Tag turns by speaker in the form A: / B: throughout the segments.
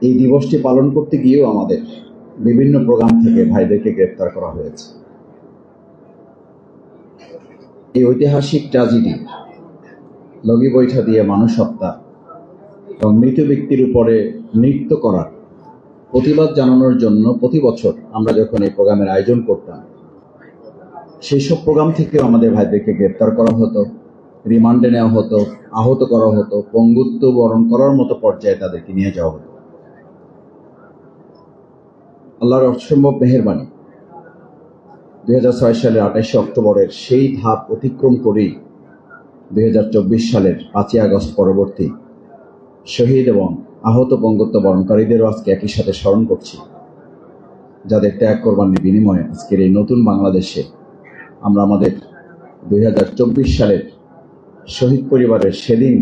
A: এই দিবসটি পালন করতে গিয়েও আমাদের বিভিন্ন প্রোগ্রাম থেকে ভাইদেরকে গ্রেপ্তার করা হয়েছে। এই ঐতিহাসিক ট্র্যাজেডি, লগি বৈঠা দিয়ে মানুষ হত্যা এবং মৃত ব্যক্তির উপরে নৃত্য করার প্রতিবাদ জানানোর জন্য প্রতি বছর আমরা যখন এই প্রোগ্রামের আয়োজন করতাম, সেই সব প্রোগ্রাম থেকেও আমাদের ভাইদেরকে গ্রেপ্তার করা হতো, রিমান্ডে নেওয়া হতো, আহত করা হতো, পঙ্গুত্ব বরণ করার মতো পর্যায়ে তাদেরকে নিয়ে যাওয়া হতো। আল্লাহর অসম্ভব মেহেরবানি, 2006 সালের 28 অক্টোবরের সেই ধাপ অতিক্রম করেই 2024 সালের 5ই আগস্ট পরবর্তী শহীদ এবং আহত পঙ্গুত্ব বরণকারীদেরও আজকে একই সাথে স্মরণ করছি, যাদের ত্যাগ কোরবানির বিনিময়ে আজকের এই নতুন বাংলাদেশে আমরা আমাদের 2024 সালের শহীদ পরিবারের সেদিন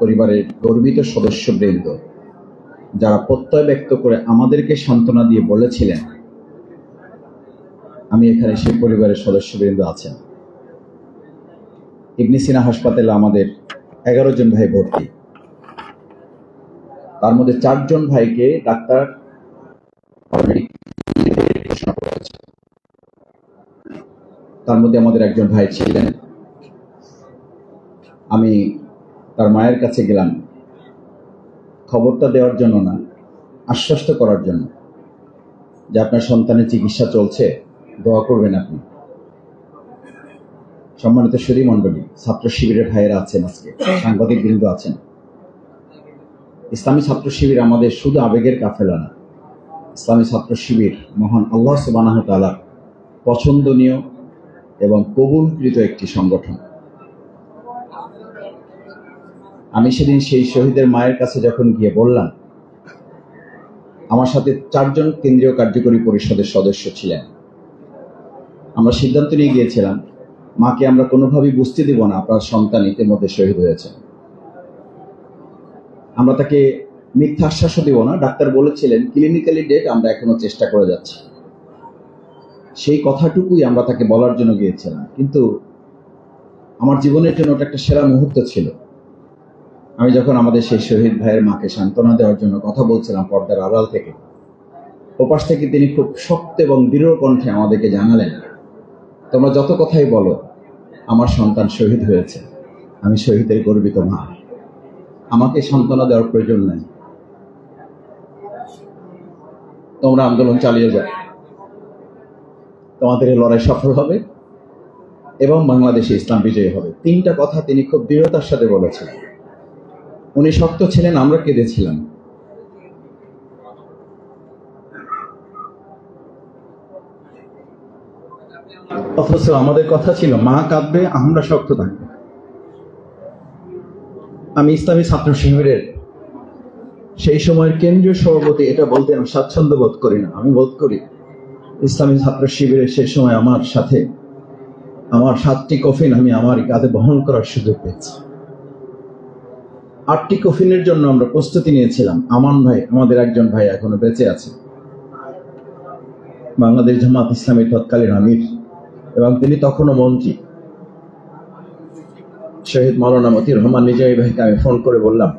A: পরিবারের গর্বিত সদস্যবৃন্দ যারা প্রত্যয় ব্যক্ত করে আমাদেরকে সান্ত্বনা দিয়ে বলেছিলেন, আমি এখানে সেই পরিবারের সদস্যবৃন্দ আছেন। ইবনে সিনা হাসপাতালে আমাদের 11 জন ভাই ভর্তি, তার মধ্যে 4 জন ভাইকে ডাক্তার ঘোষণা করেছে। তার মধ্যে আমাদের একজন ভাই ছিলেন, আমি তার মায়ের কাছে গেলাম খবরটা দেওয়ার জন্য না, আশ্বস্ত করার জন্য যে আপনার সন্তানের চিকিৎসা চলছে, দোয়া করবেন আপনি। সম্মানিত সুধী মণ্ডলী, ছাত্র শিবিরের ভাইয়েরা আছেন, আজকে সাংবাদিক বৃন্দ আছেন। ইসলামী ছাত্র শিবির আমাদের শুধু আবেগের কাফেলা না, ইসলামী ছাত্র শিবির মহান আল্লাহ সুবহানাহু ওয়া তাআলার পছন্দনীয় এবং কবুলকৃত একটি সংগঠন। আমি সেদিন সেই শহীদের মায়ের কাছে যখন গিয়ে বললাম, আমার সাথে 4 জন কেন্দ্রীয় কার্যকরী পরিষদের সদস্য ছিলেন, আমরা সিদ্ধান্ত নিয়ে গিয়েছিলাম মাকে আমরা কোনোভাবেই বুঝতে দেব না আপনার সন্তান ইতিমধ্যে শহীদ হয়েছে। আমরা তাকে মিথ্যা আশ্বাসও দেব না। ডাক্তার বলেছিলেন ক্লিনিক্যালি ডেট আমরা এখনো চেষ্টা করে যাচ্ছি, সেই কথাটুকুই আমরা তাকে বলার জন্য গিয়েছিলাম। কিন্তু আমার জীবনের জন্য ওটা একটা সেরা মুহূর্ত ছিল। আমি যখন আমাদের সেই শহীদ ভাইয়ের মাকে সান্ত্বনা দেওয়ার জন্য কথা বলছিলাম পর্দার আড়াল থেকে, ওপাশ থেকে তিনি খুব শক্ত এবং দৃঢ় কণ্ঠে আমাদেরকে জানালেন, তোমরা যত কথাই বলো, আমার সন্তান শহীদ হয়েছে, আমি শহীদের গর্বিত মা, আমাকে সান্ত্বনা দেওয়ার প্রয়োজন নেই, তোমরা আন্দোলন চালিয়ে যাও, তোমাদের এই লড়াই সফল হবে এবং বাংলাদেশে ইসলাম বিজয়ী হবে। 3টা কথা তিনি খুব দৃঢ়তার সাথে বলেছেন। উনি শক্ত ছিলেন, আমরা কেঁদেছিলাম। অথচ আমাদের কথা ছিল মা কাঁদবে, আমরা শক্ত থাকবো। আমি ইসলামী ছাত্র শিবিরের সেই সময়ের কেন্দ্রীয় সভাপতি, এটা বলতে আমি স্বাচ্ছন্দ্য বোধ করি না। আমি বোধ করি ইসলামী ছাত্র শিবিরের সেই সময় আমার সাথে আমার 7টি কফিন আমি আমার কাঁধে বহন করার সুযোগ পেয়েছি। 8টি কফিনের জন্য আমরা প্রস্তুতি নিয়েছিলাম। আমান ভাই, আমাদের একজন ভাই এখনো বেঁচে আছে, বাংলাদেশ জামাত ইসলামীর তৎকালীন আমির, এবং তিনি তখনও মন্ত্রী। শহীদ মাওলানা মতিউর রহমান নিজামী ভাইকে আমি ফোন করে বললাম,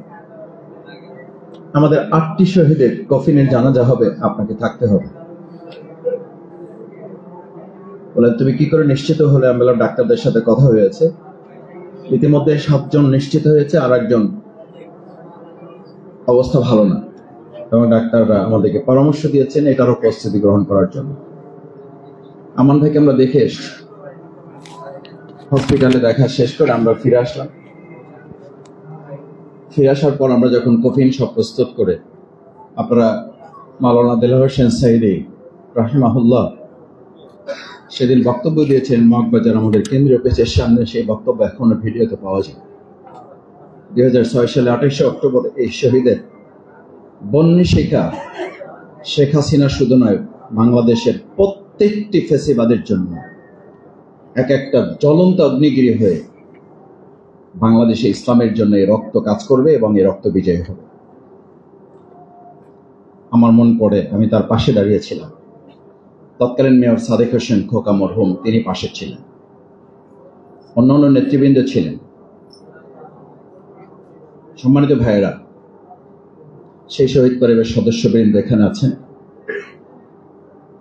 A: আমাদের 8টি শহীদের কফিনের জানাজা হবে, আপনাকে থাকতে হবে। বলেন তুমি কি করে নিশ্চিত হলে? আমি বললাম ডাক্তারদের সাথে কথা হয়েছে, ইতিমধ্যে 7 জন নিশ্চিত হয়েছে, আর একজন অবস্থা ভালো না, এবং ডাক্তাররা আমাদেরকে পরামর্শ দিয়েছেন এটারও প্রস্তুতি গ্রহণ করার জন্য। আমান ভাইকে আমরা দেখে হসপিটালে দেখা শেষ করে আমরা ফিরে আসলাম। ফিরে আসার পর আমরা যখন কফিন সব প্রস্তুত করে, আপনারা মাওলানা দেলোয়ার হোসেন সাইদি রাহিমাহুল্লাহ সেদিন বক্তব্য দিয়েছেন মগবাজার আমাদের কেন্দ্রীয় পেজের সামনে, সেই বক্তব্য এখনো ভিডিওতে পাওয়া যায়। 2006 সালে 28 অক্টোবর এই শহীদের বন্যী শিখা শেখ হাসিনা শুধু নয়, বাংলাদেশের প্রত্যেকটি ফ্যাসিবাদের জন্য এক একটা জ্বলন্ত অগ্নিগিরি হয়ে বাংলাদেশে ইসলামের জন্য এই রক্ত কাজ করবে এবং এই রক্ত বিজয়ী হবে। আমার মন পড়ে আমি তার পাশে দাঁড়িয়েছিলাম। তৎকালীন মেয়র সাদেক হোসেন খোকা মরহুম, তিনি পাশে ছিলেন, অন্যান্য নেতৃবৃন্দ ছিলেন। সম্মানিত ভাইয়েরা, সেই শহীদ পরিবারের সদস্যবৃন্দ এখানে আছেন।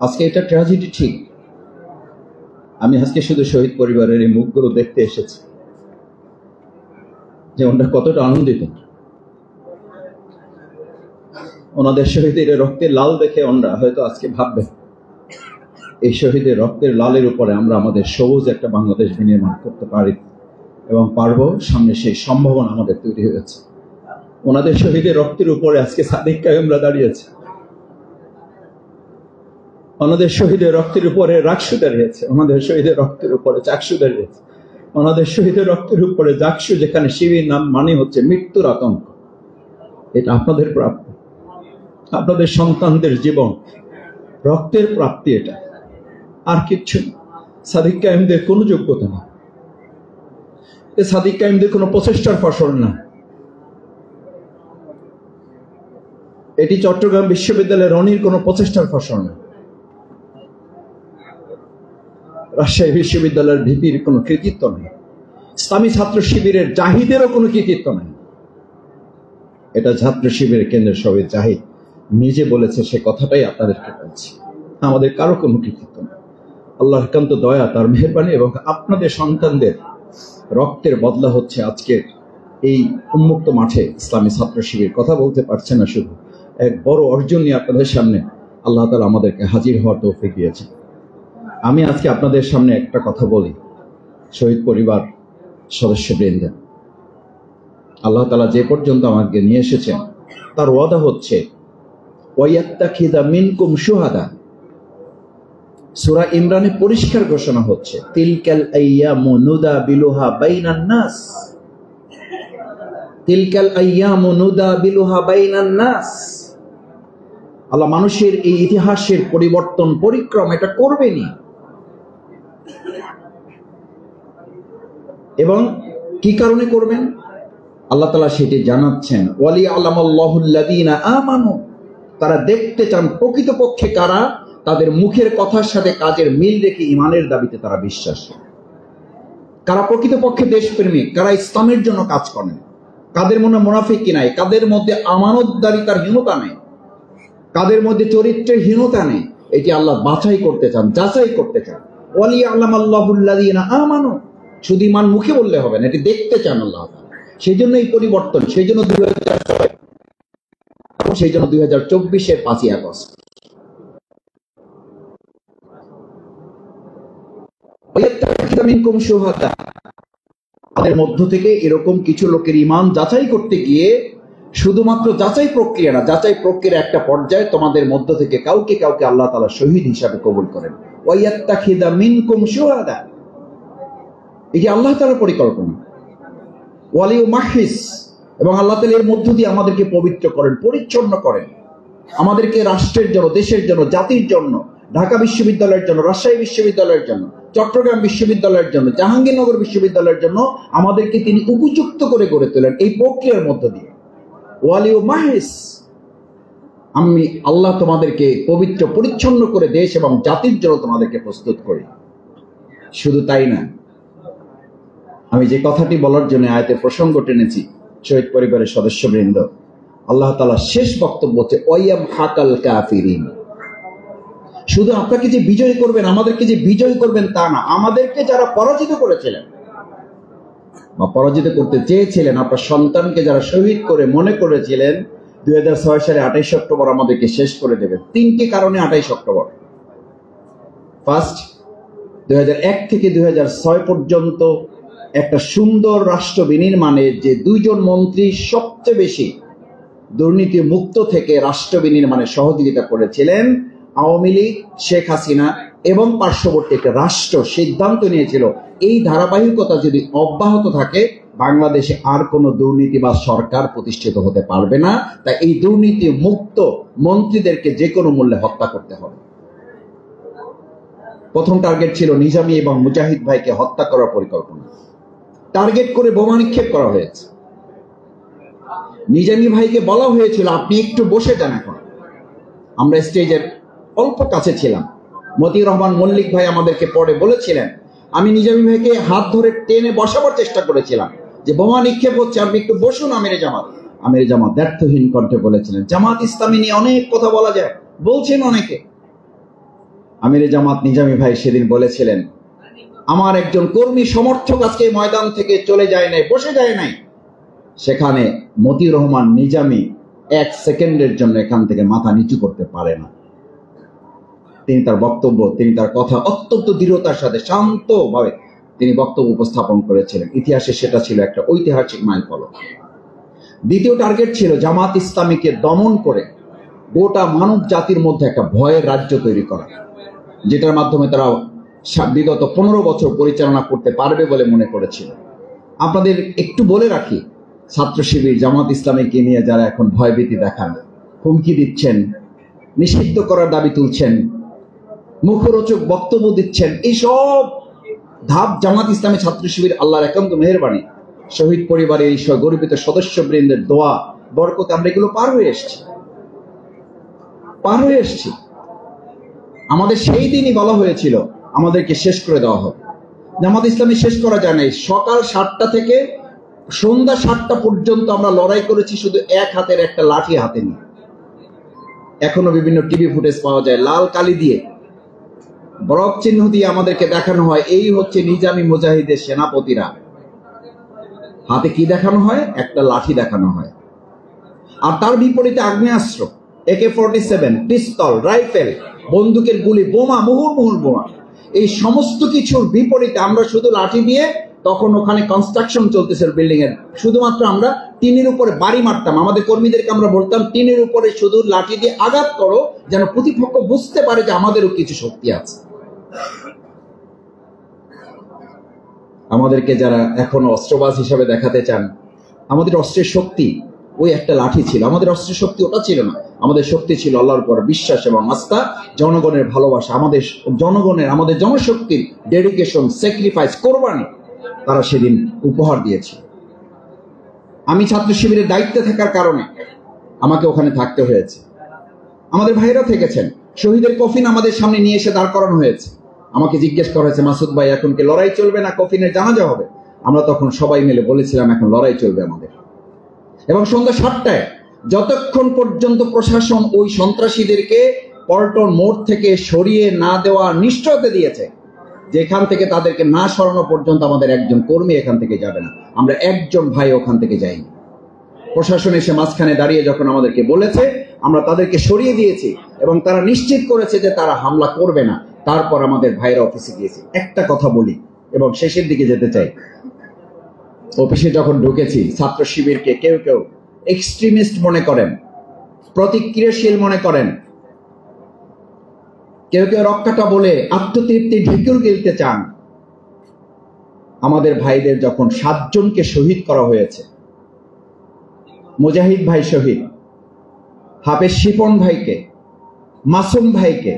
A: আজকে এটা ট্র্যাজেডি ঠিক, আমি আজকে শুধু শহীদ পরিবারের এই মুখগুলো দেখতে এসেছি যে ওনারা কতটা আনন্দিত। ওনাদের শহীদের রক্তের লাল দেখে ওনারা হয়তো আজকে ভাববে এই শহীদের রক্তের লালের উপরে আমরা আমাদের সবুজ একটা বাংলাদেশ বিনির্মাণ করতে পারি এবং পারবো। সামনে সেই সম্ভাবনা আমাদের তৈরি হয়েছে। ওনাদের শহীদের রক্তের উপরে আজকে সাদিক কায়েমরা দাঁড়িয়েছে, ওনাদের শহীদের রক্তের উপরে রাকসু দাঁড়িয়েছে, ওনাদের শহীদের রক্তের উপরে চাকসু দাঁড়িয়েছে, ওনাদের শহীদের রক্তের উপরে জাকসু, যেখানে শিবির নাম মানে হচ্ছে মৃত্যুর আতঙ্ক। এটা আপনাদের প্রাপ্য, আপনাদের সন্তানদের জীবন রক্তের প্রাপ্তি, এটা আর কিচ্ছু। সাদিক কায়েমদের কোনো যোগ্যতা না, সাদিক কায়েমদের কোনো প্রচেষ্টার ফসল না। এটি চট্টগ্রাম বিশ্ববিদ্যালয়ের রনির কোনো প্রচেষ্টার ফসল না, রাজশাহী বিশ্ববিদ্যালয়ের ভিপির কোনো কৃতিত্ব নেই, ইসলামী ছাত্র শিবিরের জাহিদেরও কোনো কৃতিত্ব নেই। এটা ছাত্র শিবিরের কেন্দ্রের শহীদ জাহিদ নিজে বলেছে, সে কথাটাই আপনাদেরকে বলছি। আমাদের কারো কোনো কৃতিত্ব নেই। আল্লাহর একান্ত দয়া, তার মেহেরবানি এবং আপনাদের সন্তানদের রক্তের বদলা হচ্ছে আজকের এই উন্মুক্ত মাঠে ইসলামী ছাত্র শিবির। কথা বলতে পারছে না, শুধু এক বড় অর্জন নিয়ে আপনাদের সামনে আল্লাহ তাআলা আমাদেরকে হাজির হওয়ার তৌফিক দিয়েছে। আমি আজকে আপনাদের সামনে একটা কথা বলি, শহীদ পরিবার সদস্যবৃন্দ, আল্লাহ তাআলা যে পর্যন্ত আমাকে নিয়ে এসেছেন তার ওয়াদা হচ্ছে ওয়ায়াত্তাখিযা মিনকুম শুহাদা। সূরা ইমরানে পরিষ্কার ঘোষণা হচ্ছে তিলকাল আইয়ামু নুদাবিলুহা বাইনান নাস, তিলকাল আইয়ামু নুদাবিলুহা বাইনান নাস। আল্লাহ মানুষের এই ইতিহাসের পরিবর্তন পরিক্রম এটা করবেনি। এবং কি কারণে করবেন আল্লাহ তাআলা সেটি জানাচ্ছেন, ওয়ালিয়ালামাল্লাহুল্লাযীনা আমানু, তারা দেখতে চান প্রকৃতপক্ষে কারা তাদের মুখের কথার সাথে কাজের মিল রেখে ইমানের দাবিতে তারা বিশ্বাসী, কারা প্রকৃতপক্ষে দেশপ্রেমিক, কারা ইসলামের জন্য কাজ করেন, কাদের মনে মুনাফিকি নাই, কাদের মধ্যে আমানতদারিতার হীনতা নেই, কাদের মধ্যে চরিত্রের হীনতা নেই। এটি আল্লাহ বাছাই করতে চান, যাচাই করতে চান। ওয়ালিয়ালামাল্লাহুল্লাযীনা আমানু, শুধু ইমান মুখে বললে হবে না, এটি দেখতে চান আল্লাহ। সেই জন্য এই পরিবর্তন, সেই জন্য 2006, সেই জন্য 2024-এর 5ই আগস্ট। তাদের মধ্য থেকে এরকম কিছু লোকের ইমান যাচাই করতে গিয়ে শুধুমাত্র যাচাই প্রক্রিয়া না, যাচাই প্রক্রিয়ার একটা পর্যায়ে তোমাদের মধ্য থেকে কাউকে কাউকে আল্লাহ তাআলা শহীদ হিসাবে কবুল করেন। ওয়ায়াত্তাখিযা মিনকুম শুহাদা, এই যে আল্লাহ তাআলার পরিকল্পনা। ওয়ালিউমাহিস, এবং আল্লাহ তাআলা এর মধ্য দিয়ে আমাদেরকে পবিত্র করেন, পরিচ্ছন্ন করেন, আমাদেরকে রাষ্ট্রের জন্য, দেশের জন্য, জাতির জন্য, ঢাকা বিশ্ববিদ্যালয়ের জন্য, রাজশাহী বিশ্ববিদ্যালয়ের জন্য, চট্টগ্রাম বিশ্ববিদ্যালয়ের জন্য, জাহাঙ্গীরনগর বিশ্ববিদ্যালয়ের জন্য আমাদেরকে তিনি উপযুক্ত করে গড়ে তোলেন এই প্রক্রিয়ার মধ্য দিয়ে। ওয়ালিউমাহিস, আমি আল্লাহ তোমাদেরকে পবিত্র পরিচ্ছন্ন করে দেশ এবং জাতির জন্য তোমাদেরকে প্রস্তুত করি। শুধু তাই না, আমি যে কথাটি বলার জন্য আয়াতের প্রসঙ্গ টেনেছি, শহীদ পরিবারের সদস্যবৃন্দ, আল্লাহ তাআলা শেষ বক্তব্য হচ্ছে ওয়ায়াম হাকাল কাফিরিন। শুধু আপনাকে যে বিজয় করবেন, আমাদেরকে যে বিজয় করবেন তা না, আমাদেরকে যারা পরাজিত করেছিলেন বা পরাজিত করতে চেয়েছিলেন, আপনার সন্তানকে যারা শহীদ করে মনে করেছিলেন 2006 সালে 28 অক্টোবর আমাদেরকে শেষ করে দেবে। 3টি কারণে 28 অক্টোবর। ফার্স্ট, 2001 থেকে 2006 পর্যন্ত একটা সুন্দর রাষ্ট্র বিনির্মাণে যে 2 জন মন্ত্রী সবচেয়ে বেশি দুর্নীতি মুক্ত থেকে রাষ্ট্র বিনির্মাণে সহযোগিতা করেছিলেন, আওয়ামী লীগ, শেখ হাসিনা এবং পার্শ্ববর্তী একটা রাষ্ট্র সিদ্ধান্ত নিয়েছিল এই ধারাবাহিকতা যদি অব্যাহত থাকে বাংলাদেশে আর কোনো দুর্নীতিবাজ সরকার প্রতিষ্ঠিত হতে পারবে না। তাই এই দুর্নীতি মুক্ত মন্ত্রীদেরকে যে কোনো মূল্যে হত্যা করতে হবে। প্রথম টার্গেট ছিল নিজামী এবং মুজাহিদ ভাইকে হত্যা করার পরিকল্পনা। টার্গেট করে বোমা নিক্ষেপ করা হয়েছে। নিজামী ভাইকে বলা হয়েছিল আপনি একটু বসে যান। এখন আমরা স্টেজের অল্প কাছে ছিলাম, মতিউর রহমান মল্লিক ভাই আমাদেরকে পরে বলেছিলেন, আমি নিজামী ভাইকে হাত ধরে টেনে বসাবার চেষ্টা করেছিলাম যে বোমা নিক্ষেপ হচ্ছে, আপনি একটু বসুন আমিরে জামাত। আমির জামাত দ্ব্যর্থহীন কণ্ঠে বলেছিলেন, জামাত ইসলামী নিয়ে অনেক কথা বলা যায়, বলছেন অনেকে। আমির জামাত নিজামী ভাই সেদিন বলেছিলেন, আমার একজন কর্মী সমর্থক আজকে ময়দান থেকে চলে যায় নাই, বসে যায় নাই, সেখানে মতিউর রহমান নিজামী 1 সেকেন্ডের জন্য এখান থেকে মাথা নিচু করতে পারে না। তিনি তার বক্তব্য, তিনি তার কথা অত্যন্ত দৃঢ়তার সাথে শান্তভাবে তিনি বক্তব্য উপস্থাপন করেছিলেন। ইতিহাসে সেটা ছিল একটা ঐতিহাসিক মাইলফলক। দ্বিতীয় টার্গেট ছিল জামাত ইসলামীকে দমন করে গোটা মানব জাতির মধ্যে একটা ভয়ের রাজ্য তৈরি করা, যেটার মাধ্যমে তারা বিগত 15 বছর পরিচালনা করতে পারবে বলে মনে করেছিল। আপনাদের একটু বলে রাখি, ছাত্র শিবির জামাত ইসলামীকে নিয়ে যারা এখন ভয়ভীতি দেখান, হুমকি দিচ্ছেন, নিষিদ্ধ করার দাবি তুলছেন, মুখরোচক বক্তব্য দিচ্ছেন, এইসব ধাপ জামাত ইসলামী ছাত্র শিবির আল্লাহর একান্ত মেহেরবানি, শহীদ পরিবারের এই গর্বিত সদস্যবৃন্দের দোয়া বরকতে আমরা এগুলো পার হয়ে এসেছি। আমাদের সেই দিনই বলা হয়েছিল আমাদেরকে শেষ করে দেওয়া হবে। জামাত ইসলামী শেষ করা যায় নাই। সকাল 7টা থেকে সন্ধ্যা 7টা পর্যন্ত আমরা লড়াই করেছি শুধু এক হাতের একটা লাঠি হাতে নিয়ে। এখনো বিভিন্ন টিভি ফুটেজ পাওয়া যায়, লাল কালি দিয়ে বরফ চিহ্ন দিয়ে আমাদেরকে দেখানো হয় এই হচ্ছে নিজামী মুজাহিদের সেনাপতিরা। হাতে কি দেখানো হয়? একটা লাঠি দেখানো হয়, আর তার বিপরীতে আগ্নেয়াস্ত্র, AK-47, পিস্তল, রাইফেল, বন্দুকের গুলি, বোমা, মুহুর্মুহুর বোমা। এই সমস্ত কিছুর বিপরীতে আমরা শুধু লাঠি দিয়ে, তখন ওখানে কনস্ট্রাকশন চলতেছে বিল্ডিং এর, শুধুমাত্র আমরা টিনের উপরে বাড়ি মারতাম। আমাদের কর্মীদেরকে আমরা বলতাম টিনের উপরে শুধু লাঠি দিয়ে আঘাত করো, যেন প্রতিপক্ষ বুঝতে পারে যে আমাদেরও কিছু শক্তি আছে। আমাদেরকে যারা এখনো অস্ত্রবাজ হিসাবে দেখাতে চান, আমাদের অস্ত্রের শক্তি ওই একটা লাঠি ছিল। আমাদের অস্ত্রের শক্তি ওটা ছিল না। আমাদের শক্তি ছিল আল্লাহর উপর বিশ্বাস এবং আস্থা, জনগণের ভালোবাসা। আমাদের জনগণের, আমাদের জনশক্তির ডেডিকেশন, স্যাক্রিফাইস, কোরবানি তারা সেদিন উপহার দিয়েছে। আমি ছাত্র শিবিরের দায়িত্বে থাকার কারণে আমাকে ওখানে থাকতে হয়েছে। আমাদের ভাইরা থেকেছেন। শহীদের কফিন আমাদের সামনে নিয়ে এসে দাঁড় করানো হয়েছে। আমাকে জিজ্ঞেস করা হয়েছে, মাসুদ ভাই এখন কি লড়াই চলবে না কফিনের জানাজা হবে? আমরা তখন সবাই মিলে বলেছিলাম এখন লড়াই চলবে আমাদের। এবং সন্ধ্যা 7টায় যতক্ষণ পর্যন্ত প্রশাসন ওই সন্ত্রাসীদেরকে পল্টন মোড় থেকে সরিয়ে না দেওয়া নিশ্চয়তা দিয়েছে, যেখান থেকে তাদেরকে না সরানো পর্যন্ত আমাদের একজন কর্মী এখান থেকে যাবে না। আমরা একজন ভাই ওখান থেকে যাইনি। প্রশাসন এসে মাঝখানে দাঁড়িয়ে যখন আমাদেরকে বলেছে, আমরা তাদেরকে সরিয়ে দিয়েছি এবং তারা নিশ্চিত করেছে যে তারা হামলা করবে না। তারপর আমাদের ভাইরা অফিসে গিয়েছে। একটা কথা বলি এবং শেষের দিকে যেতে চাই। অফিসে যখন ঢুকেছি, ছাত্র শিবিরকে কেউ কেউ এক্সট্রিমিস্ট মনে করেন, প্রতিক্রিয়াশীল মনে করেন, কেউ কেউ রক্ষাটা বলে আত্মতৃপ্তি ঢেকুর গিলতে চান। আমাদের ভাইদের যখন 7 জনকে শহীদ করা হয়েছে, মুজাহিদ ভাই শহীদ, হাফেজ শিপন ভাইকে, মাসুম ভাইকে,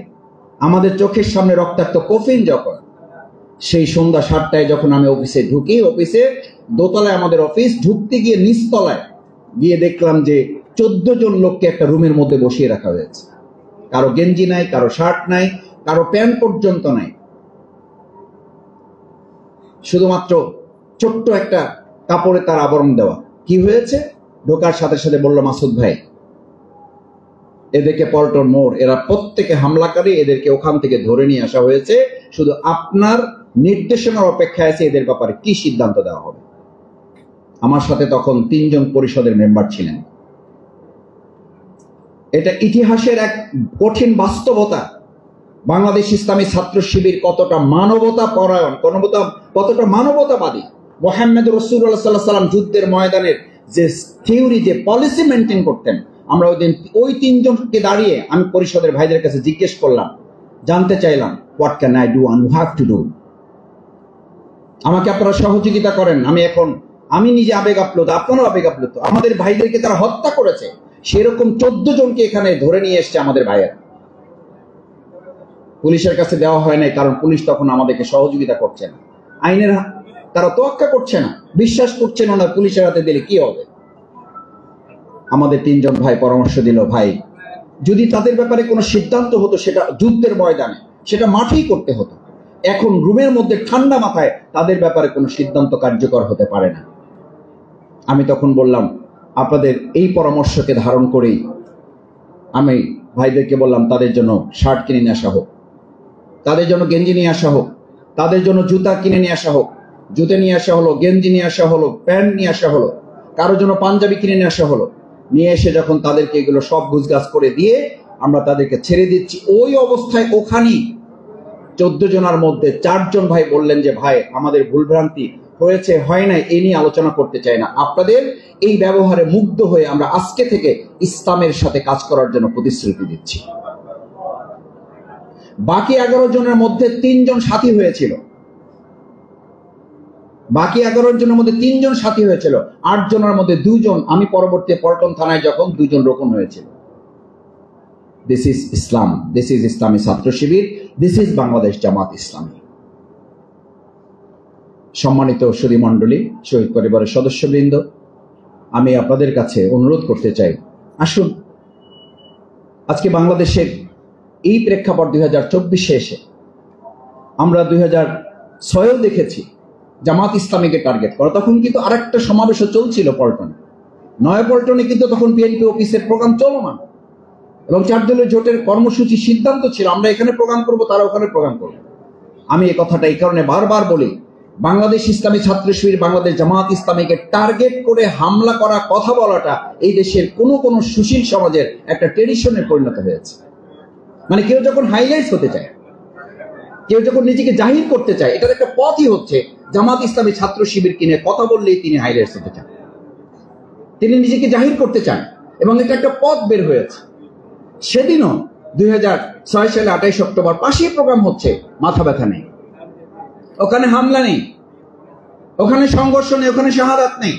A: আমাদের চোখের সামনে রক্তাক্ত কফিন যখন, সেই সন্ধ্যা 7টায় যখন আমি অফিসে ঢুকি, অফিসে দোতলায় আমাদের অফিস, ঢুকতে গিয়ে নিচতলায় গিয়ে দেখলাম যে 14 জন লোককে একটা রুমের মধ্যে বসিয়ে রাখা হয়েছে। কারো গেঞ্জি নাই, কারো শার্ট নাই, কারো প্যান্ট পর্যন্ত নাই, শুধুমাত্র ছোট্ট একটা কাপড়ে তার আবরণ দেওয়া। কি হয়েছে? ঢোকার সাথে সাথে বলল, মাসুদ ভাই এদেরকে পল্টন মোড়, এরা প্রত্যেকে হামলাকারী, এদেরকে ওখান থেকে ধরে নিয়ে আসা হয়েছে, শুধু আপনার নির্দেশনার অপেক্ষায় আছে এদের ব্যাপারে কি সিদ্ধান্ত দেওয়া হবে। আমার সাথে তখন 3 জন পরিষদের মেম্বার ছিলেন। এটা ইতিহাসের এক কঠিন বাস্তবতা। বাংলাদেশ ইসলামী ছাত্র শিবির কতটা মানবতা পরায়ণ, কতটা মানবতাবাদী। মুহাম্মদ রাসূলুল্লাহ সাল্লাল্লাহু আলাইহি ওয়াসাল্লাম যুদ্ধের ময়দানের যে থিওরি, যে পলিসি মেনটেন করতেন, আমরা ওই 3 জনকে দাঁড়িয়ে আমি পরিষদের ভাইদের কাছে জিজ্ঞেস করলাম, জানতে চাইলাম, what can I do and have to do. আমাকে আপনারা সহযোগিতা করেন। আমি নিজে আবেগ আপ্লুত, আপনারও আবেগ আপ্লুত। আমাদের ভাইদেরকে তারা হত্যা করেছে, সেরকম 14 জনকে এখানে ধরে নিয়ে এসছে আমাদের ভাইয়েরা। পুলিশের কাছে দেওয়া হয় নাই, কারণ পুলিশ তখন আমাদেরকে সহযোগিতা করছে না। আইনের তারা তোয়াক্কা করছে না, বিশ্বাস করছে না পুলিশের হাতে দিলে কি হবে। আমাদের 3 জন ভাই পরামর্শ দিল, ভাই যদি তাদের ব্যাপারে কোনো সিদ্ধান্ত হতো সেটা যুদ্ধের ময়দানে, সেটা মাঠেই করতে হতো। এখন রুমের মধ্যে ঠান্ডা মাথায় তাদের ব্যাপারে কোনো সিদ্ধান্ত কার্যকর হতে পারে না। আমি তখন বললাম, আপনাদের এই পরামর্শকে ধারণ করেই আমি ভাইদেরকে বললাম তাদের জন্য শার্ট কিনে নিয়ে আসা হোক, তাদের জন্য গেঞ্জি নিয়ে আসা হোক, তাদের জন্য জুতা কিনে নিয়ে আসা হোক, জুতো নিয়ে আসা হলো, গেঞ্জি নিয়ে আসা হলো, প্যান্ট নিয়ে আসা হলো, কারোর জন্য পাঞ্জাবি কিনে নিয়ে আসা হলো। নিয়ে এসে যখন তাদেরকে এগুলো সব গুছগাছ করে দিয়ে আমরা তাদেরকে ছেড়ে দিচ্ছি, ওই অবস্থায় ওখানেই 14 জনের মধ্যে 4 জন ভাই বললেন যে ভাই আমাদের ভুলভ্রান্তি হয়েছে, হয় নাই, এই নিয়ে আলোচনা করতে চাই না। আপনাদের এই ব্যবহারে মুগ্ধ হয়ে আমরা আজকে থেকে ইসলামের সাথে কাজ করার জন্য প্রতিশ্রুতি দিচ্ছি। বাকি 11 জনের মধ্যে 3 জন সাথী হয়েছিল, বাকি 11 জনের মধ্যে 3 জন সাথী হয়েছিল, 8 জনের মধ্যে 2 জন, আমি পরবর্তী পল্টন থানায় যখন 2 জন রোকন হয়েছিল। This is Islam, this is ইসলামী ছাত্র শিবির, দিস ইজ বাংলাদেশ জামাত ইসলামী। সম্মানিত সুধী মণ্ডলী, শহীদ পরিবারের সদস্যবৃন্দ, আমি আপনাদের কাছে অনুরোধ করতে চাই, আসুন আজকে বাংলাদেশের এই প্রেক্ষাপট 2024-এ এসে আমরা 2006-এও দেখেছি জামাত ইসলামীকে টার্গেট করা। তখন কিন্তু আরেকটা সমাবেশও চলছিল পল্টনে, নয়াপল্টনে, কিন্তু তখন বিএনপি অফিসের প্রোগ্রাম চলমান এবং 4 দলীয় জোটের কর্মসূচি সিদ্ধান্ত ছিল আমরা এখানে প্রোগ্রাম করব, তারা ওখানে প্রোগ্রাম করবে। আমি এই কথাটা এই কারণে বারবার বলি, বাংলাদেশ ইসলামী ছাত্র শিবির, বাংলাদেশ জামাত ইসলামীকে টার্গেট করে হামলা করা, কথা বলাটা এই দেশের কোন সুশীল সমাজের একটা ট্রেডিশনে পরিণত হয়েছে। মানে কেউ যখন হাইলাইট হতে চায়, কেউ যখন নিজেকে জাহির করতে চায়, এটার একটা পথই হচ্ছে জামাত ইসলামী ছাত্র শিবির কিনে কথা বললেই তিনি হাইলাইটস হতে চান, তিনি নিজেকে জাহির করতে চান, এবং এটা একটা পথ বের হয়েছে। সেদিনও 2006 সালে 28 অক্টোবর পাশেই প্রোগ্রাম হচ্ছে, মাথা ব্যথা নেই, ওখানে হামলা নেই, ওখানে সংঘর্ষ নেই, ওখানে শাহাদাত নেই,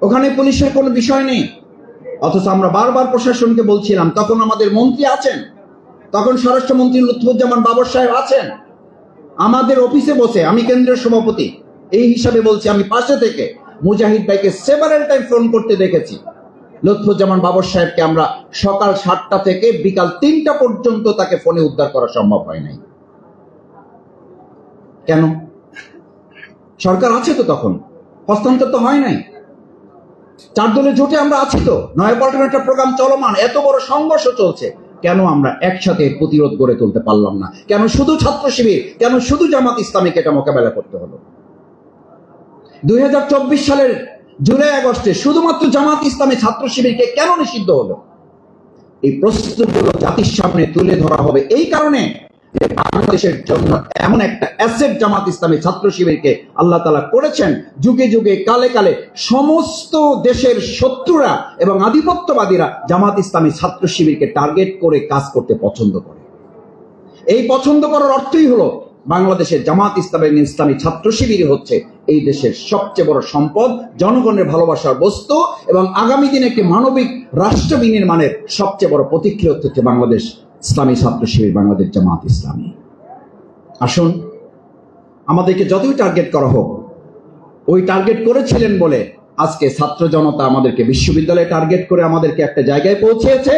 A: ওখানে পুলিশের কোনো বিষয় নেই। অথচ আমরা বারবার প্রশাসনকে বলছিলাম, তখন আমাদের মন্ত্রী আছেন, তখন স্বরাষ্ট্রমন্ত্রী লুৎফুজ্জামান বাবর সাহেব আছেন আমাদের অফিসে বসে, আমি কেন্দ্রীয় সভাপতি এই হিসাবে বলছি, আমি পাশে থেকে মুজাহিদ ভাইকে সেভারাল টাইম ফোন করতে দেখেছি। লুৎফুজ্জামান বাবর সাহেবকে আমরা সকাল 7টা থেকে বিকাল 3টা পর্যন্ত তাকে ফোনে উদ্ধার করা সম্ভব হয় নাই। কেন? সরকার আছে তো, তখন হস্তান্তর তো হয় নাই, 4 দলের জোটে আমরা আছি তো, নয়াপল্টনের একটা প্রোগ্রাম চলমান, এত বড় সংঘর্ষ চলছে, কেন আমরা একসাথে প্রতিরোধ গড়ে তুলতে পারলাম না? কেন শুধু ছাত্র শিবির, কেন শুধু জামাত ইসলামীকে এটা মোকাবেলা করতে হলো? 2024 সালের জুলাই আগস্টে শুধুমাত্র জামাত ইসলামী ছাত্র শিবিরকে কেন নিষিদ্ধ হলো? এই প্রশ্নগুলো জাতির সামনে তুলে ধরা হবে এই কারণে যে বাংলাদেশের জন্য এমন একটা অ্যাসেট জামাত ইসলামী ছাত্র শিবিরকে আল্লাহ তাআলা করেছেন, যুগে যুগে কালে কালে সমস্ত দেশের শত্রুরা এবং আধিপত্যবাদীরা জামাত ইসলামী ছাত্র শিবিরকে টার্গেট করে কাজ করতে পছন্দ করে। এই পছন্দ করার অর্থই হলো বাংলাদেশের জামাত ইসলামী ছাত্র শিবির হচ্ছে এই দেশের সবচেয়ে বড় সম্পদ, জনগণের ভালোবাসার বস্তু, এবং আগামী দিনে একটি মানবিক রাষ্ট্র বিনির্মাণের সবচেয়ে বড় প্রতীক্ষা হচ্ছে বাংলাদেশ ইসলামী ছাত্র শিবির, বাংলাদেশ জামাত ইসলামী। আসুন, আমাদেরকে যতই টার্গেট করা হোক, ওই টার্গেট করেছিলেন বলে আজকে ছাত্র জনতা আমাদেরকে বিশ্ববিদ্যালয়ে টার্গেট করে আমাদেরকে একটা জায়গায় পৌঁছেছে।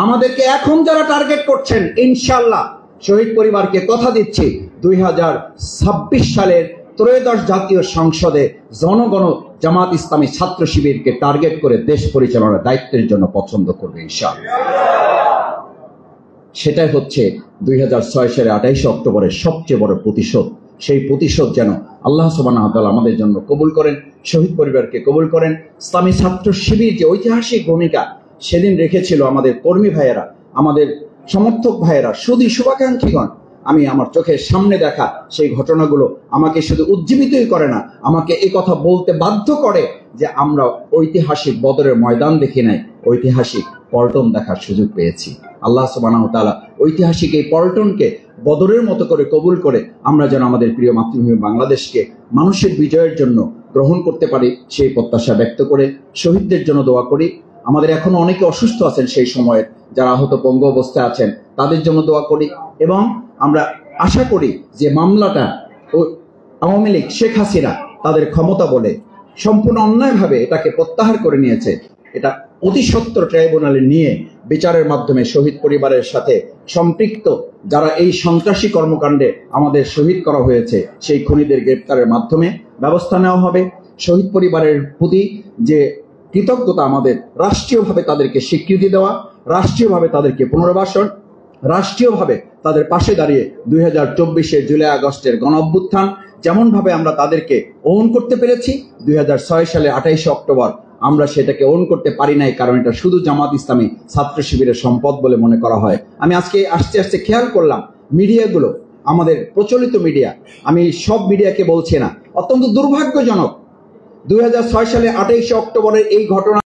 A: আমাদেরকে এখন যারা টার্গেট করছেন, ইনশাআল্লাহ শহীদ পরিবারকে কথা দিচ্ছি, 2026 সালের ত্রয়োদশ জাতীয় সংসদে জনগণ জামাত ইসলামী ছাত্র শিবিরকে টার্গেট করে দেশ পরিচালনার দায়িত্বের জন্য পছন্দ করবে ইনশাআল্লাহ। সেটাই হচ্ছে 2006 সালে 28 অক্টোবরের সবচেয়ে বড় প্রতিশোধ। সেই প্রতিশোধ যেন আল্লাহ সুবহানাহু ওয়া তাআলা আমাদের জন্য কবুল করেন, শহীদ পরিবারকে কবুল করেন। ইসলামী ছাত্র শিবির যে ঐতিহাসিক ভূমিকা সেদিন রেখেছিল আমাদের কর্মী ভাইয়েরা, আমাদের সমর্থক ভাইয়েরা, শুভাকাঙ্ক্ষীগণ, আমি আমার চোখের সামনে দেখা সেই ঘটনাগুলো আমাকে শুধু উজ্জীবিতই করে না, আমাকে এই কথা বলতে বাধ্য করে যে আমরা ঐতিহাসিক বদরের ময়দান দেখি নাই, ঐতিহাসিক পল্টন দেখার সুযোগ পেয়েছি। আল্লাহ সুবহানাহু ওয়া তাআলা ঐতিহাসিক এই পল্টনকে বদরের মতো করে কবুল করে আমরা যেন আমাদের প্রিয় মাতৃভূমি বাংলাদেশকে মানুষের বিজয়ের জন্য গ্রহণ করতে পারি, সেই প্রত্যাশা ব্যক্ত করে শহীদদের জন্য দোয়া করি। আমাদের এখনো অনেকে অসুস্থ আছেন, সেই সময়ে যারা আহত পঙ্গু অবস্থায় আছেন তাদের জন্য দোয়া করি, এবং আমরা আশা করি যে মামলাটা আওয়ামী লীগ, শেখ হাসিনা তাদের ক্ষমতা বলে সম্পূর্ণ অন্যায়ভাবে এটাকে প্রত্যাহার করে নিয়েছে, এটা অতি সত্বর ট্রাইব্যুনালে নিয়ে বিচারের মাধ্যমে শহীদ পরিবারের সাথে সম্পৃক্ত যারা এই সন্ত্রাসী কর্মকাণ্ডে আমাদের শহীদ করা হয়েছে সেই খুনিদের গ্রেপ্তারের মাধ্যমে ব্যবস্থা নেওয়া হবে। শহীদ পরিবারের প্রতি যে কৃতজ্ঞতা আমাদের রাষ্ট্রীয়ভাবে তাদেরকে স্বীকৃতি দেওয়া, রাষ্ট্রীয়ভাবে তাদেরকে পুনর্বাসন, রাষ্ট্রীয়ভাবে তাদের পাশে দাঁড়িয়ে 2024 জুলাই আগস্টের গণঅভ্যুত্থান যেমনভাবে আমরা তাদেরকে ওন করতে পেরেছি, 2006 সালে 28 অক্টোবর আমরা সেটাকে ওন করতে পারি নাই, কারণ এটা শুধু জামাত ইসলামী ছাত্র শিবিরের সম্পদ বলে মনে করা হয়। আমি আজকে আস্তে আস্তে খেয়াল করলাম মিডিয়াগুলো, আমাদের প্রচলিত মিডিয়া, আমি সব মিডিয়াকে বলছি না, অত্যন্ত দুর্ভাগ্যজনক 2006 সালে 28 অক্টোবরের এই ঘটনা